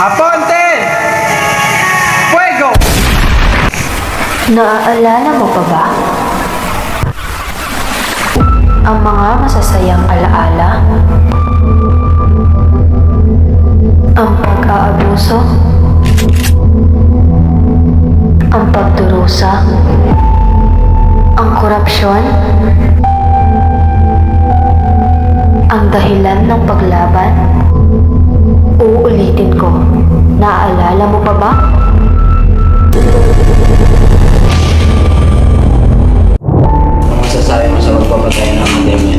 Aponte! Fuego! Naaalala mo pa ba? Ang mga masasayang alaala? Ang pag-aabuso? Ang pagdurusa? Ang korupsyon? Ang dahilan ng paglaban? Uulitin ko, naaalala mo pa ba? Ano masasabi mo sa magpapatay ng pandemya?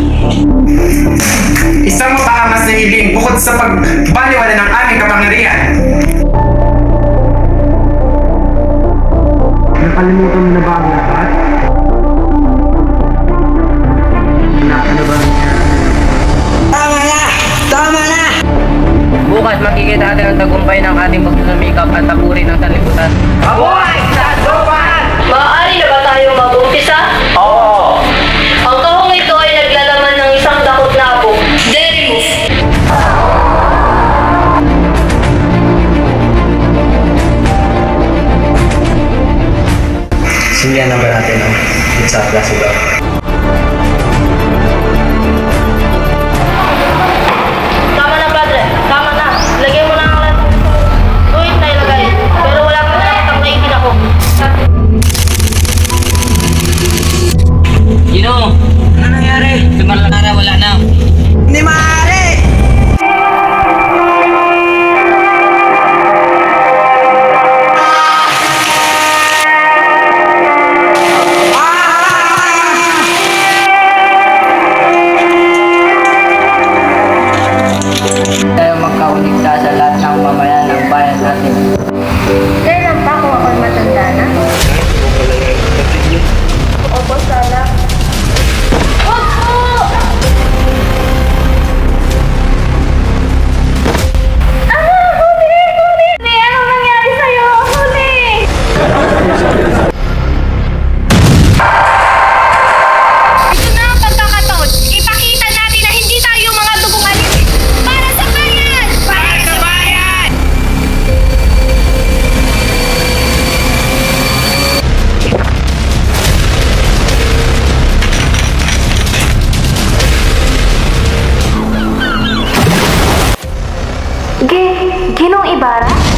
Isang mapaangas na hiling bukod sa pagbaliwala ng aming kapangyarihan. Nakalimutan mo na ba ang lahat? Ano ba niya? Tama na! Tama na! Bukas makikita natin ang tagumpay ng ating pagsusumikap at tapurin ng sanlibutan. Mabuhay sa Japan! Maaari na ba tayong mag-umpisa? Oo! Ang kahong ito ay naglalaman ng isang dakot na abo. Derimus! Sindihan na ba natin ang sa klase ba? Tama na, padre. Tama na. Lagay mo na ang tuwid na ilagay. Pero wala kang nakitang naikin ako. Gino! Ano nangyari? Sumalara, wala na. Hindi maaari! Tayo magkaunikta sa lahat ng mamayan ng bayan natin. Kailan pa kung ako'y matanda na? Opo, sana. Wag po! Huli! Huli! Anong nangyari sa'yo? Huli! Ito na ang pagkakataon. Ipakita natin na hindi tayo mga dugong alis. Para sa bayan! Para sa bayan! Ginong Ibarra?